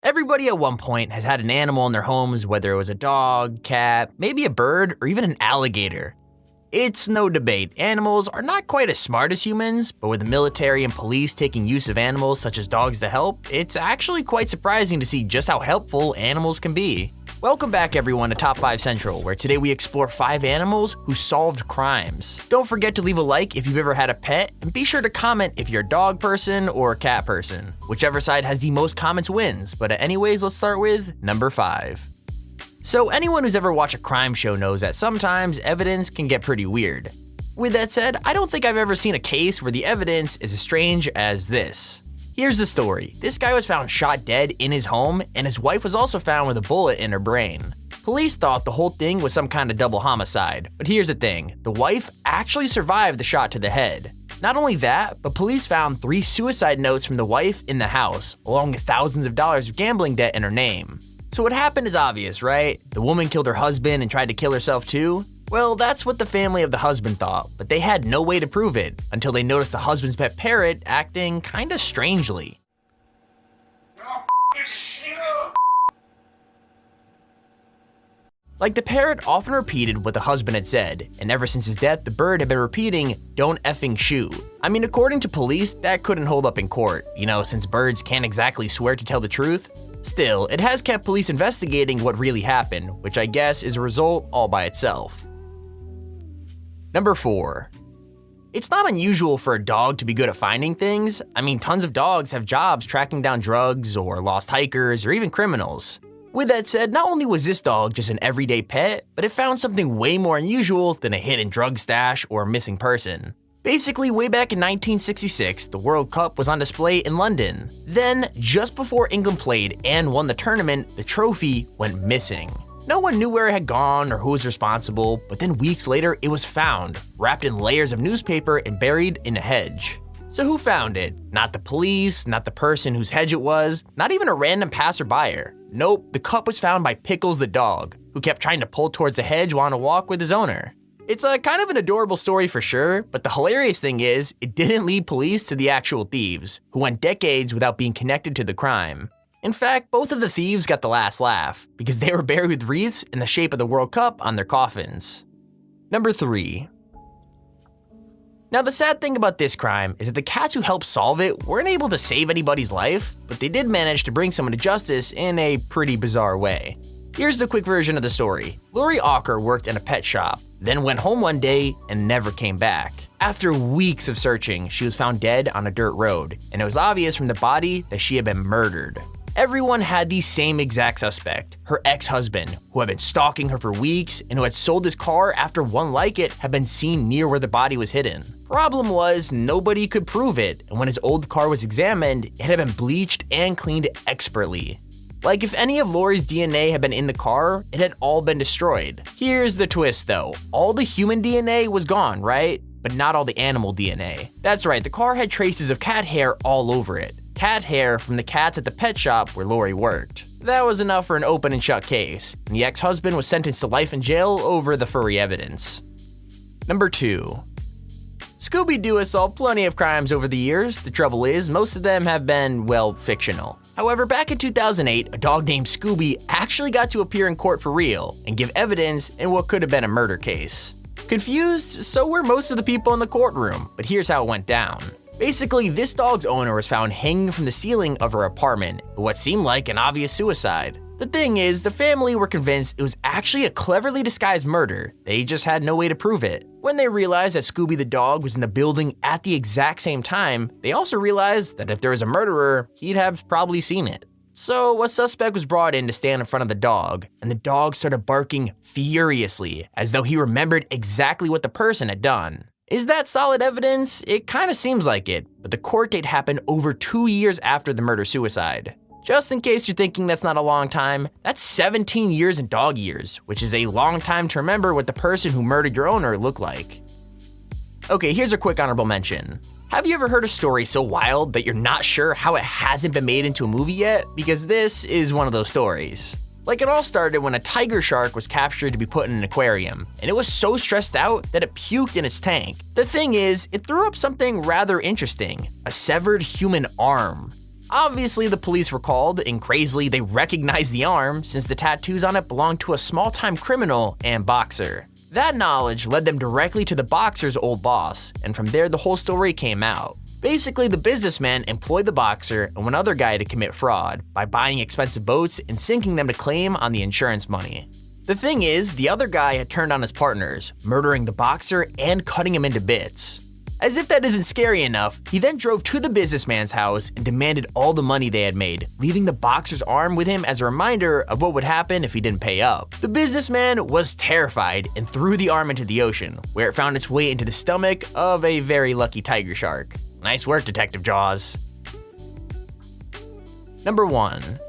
Everybody at one point has had an animal in their homes, whether it was a dog, cat, maybe a bird, or even an alligator. It's no debate, animals are not quite as smart as humans, but with the military and police taking use of animals such as dogs to help, it's actually quite surprising to see just how helpful animals can be. Welcome back everyone to Top 5 Central, where today we explore 5 animals who solved crimes. Don't forget to leave a like if you've ever had a pet, and be sure to comment if you're a dog person or a cat person. Whichever side has the most comments wins, but anyways, let's start with number 5. So anyone who's ever watched a crime show knows that sometimes evidence can get pretty weird. With that said, I don't think I've ever seen a case where the evidence is as strange as this. Here's the story. This guy was found shot dead in his home, and his wife was also found with a bullet in her brain. Police thought the whole thing was some kind of double homicide, but here's the thing, the wife actually survived the shot to the head. Not only that, but police found 3 suicide notes from the wife in the house, along with thousands of dollars of gambling debt in her name. So what happened is obvious, right? The woman killed her husband and tried to kill herself too? Well, that's what the family of the husband thought, but they had no way to prove it until they noticed the husband's pet Parrot acting kinda strangely. Like the parrot often repeated what the husband had said, and ever since his death, the bird had been repeating, "Don't effing shoo." I mean, according to police, that couldn't hold up in court, since birds can't exactly swear to tell the truth. Still, it has kept police investigating what really happened, which I guess is a result all by itself. Number 4. It's not unusual for a dog to be good at finding things. I mean, tons of dogs have jobs tracking down drugs or lost hikers or even criminals. With that said, not only was this dog just an everyday pet, but it found something way more unusual than a hidden drug stash or a missing person. Basically, way back in 1966, the World Cup was on display in London. Then, just before England played and won the tournament, the trophy went missing. No one knew where it had gone or who was responsible, but then weeks later, it was found, wrapped in layers of newspaper and buried in a hedge. So who found it? Not the police, not the person whose hedge it was, not even a random passerby. Nope, the cup was found by Pickles the dog, who kept trying to pull towards the hedge while on a walk with his owner. It's a kind of an adorable story for sure, but the hilarious thing is, it didn't lead police to the actual thieves, who went decades without being connected to the crime. In fact, both of the thieves got the last laugh, because they were buried with wreaths in the shape of the World Cup on their coffins. Number 3. Now the sad thing about this crime is that the cats who helped solve it weren't able to save anybody's life, but they did manage to bring someone to justice in a pretty bizarre way. Here's the quick version of the story. Lori Ocker worked in a pet shop, then went home one day and never came back. After weeks of searching, she was found dead on a dirt road, and it was obvious from the body that she had been murdered. Everyone had the same exact suspect, her ex-husband, who had been stalking her for weeks and who had sold his car after one like it had been seen near where the body was hidden. Problem was, nobody could prove it, and when his old car was examined, it had been bleached and cleaned expertly. Like if any of Lori's DNA had been in the car, it had all been destroyed. Here's the twist though, all the human DNA was gone, right? But not all the animal DNA. That's right, the car had traces of cat hair all over it. Cat hair from the cats at the pet shop where Lori worked. That was enough for an open and shut case, and the ex-husband was sentenced to life in jail over the furry evidence. Number 2. Scooby-Doo has solved plenty of crimes over the years. The trouble is, most of them have been, well, fictional. However, back in 2008, a dog named Scooby actually got to appear in court for real and give evidence in what could have been a murder case. Confused? So were most of the people in the courtroom, but here's how it went down. Basically, this dog's owner was found hanging from the ceiling of her apartment, what seemed like an obvious suicide. The thing is, the family were convinced it was actually a cleverly disguised murder. They just had no way to prove it. When they realized that Scooby the dog was in the building at the exact same time, they also realized that if there was a murderer, he'd have probably seen it. So a suspect was brought in to stand in front of the dog, and the dog started barking furiously, as though he remembered exactly what the person had done. Is that solid evidence? It kinda seems like it, but the court date happened over 2 years after the murder-suicide. Just in case you're thinking that's not a long time, that's 17 years in dog years, which is a long time to remember what the person who murdered your owner looked like. Okay, here's a quick honorable mention. Have you ever heard a story so wild that you're not sure how it hasn't been made into a movie yet? Because this is one of those stories. Like, it all started when a tiger shark was captured to be put in an aquarium, and it was so stressed out that it puked in its tank. The thing is, it threw up something rather interesting, a severed human arm. Obviously, the police were called, and crazily, they recognized the arm since the tattoos on it belonged to a small-time criminal and boxer. That knowledge led them directly to the boxer's old boss, and from there the whole story came out. Basically, the businessman employed the boxer and one other guy to commit fraud by buying expensive boats and sinking them to claim on the insurance money. The thing is, the other guy had turned on his partners, murdering the boxer and cutting him into bits. As if that isn't scary enough, he then drove to the businessman's house and demanded all the money they had made, leaving the boxer's arm with him as a reminder of what would happen if he didn't pay up. The businessman was terrified and threw the arm into the ocean, where it found its way into the stomach of a very lucky tiger shark. Nice work, Detective Jaws. Number 1.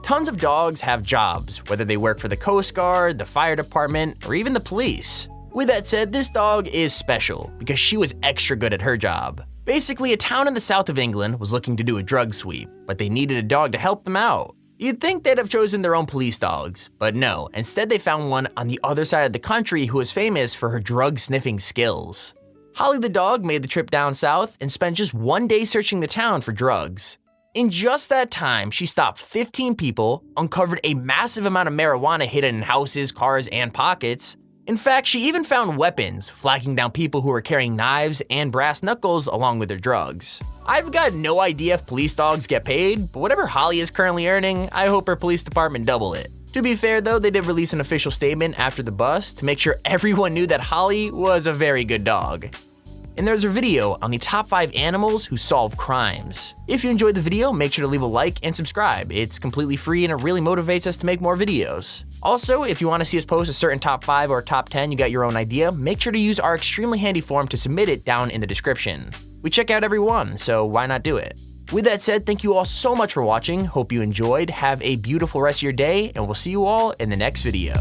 Tons of dogs have jobs, whether they work for the Coast Guard, the fire department, or even the police. With that said, this dog is special because she was extra good at her job. Basically, a town in the south of England was looking to do a drug sweep, but they needed a dog to help them out. You'd think they'd have chosen their own police dogs, but no, instead they found one on the other side of the country who was famous for her drug-sniffing skills. Holly the dog made the trip down south and spent just one day searching the town for drugs. In just that time, she stopped 15 people, uncovered a massive amount of marijuana hidden in houses, cars, and pockets. In fact, she even found weapons, flagging down people who were carrying knives and brass knuckles along with their drugs. I've got no idea if police dogs get paid, but whatever Holly is currently earning, I hope her police department double it. To be fair though, they did release an official statement after the bust to make sure everyone knew that Holly was a very good dog. And there's a video on the top 5 animals who solve crimes. If you enjoyed the video, make sure to leave a like and subscribe. It's completely free and it really motivates us to make more videos. Also, if you want to see us post a certain top 5 or top 10, you got your own idea, make sure to use our extremely handy form to submit it down in the description. We check out every one, so why not do it? With that said, thank you all so much for watching, hope you enjoyed, have a beautiful rest of your day, and we'll see you all in the next video.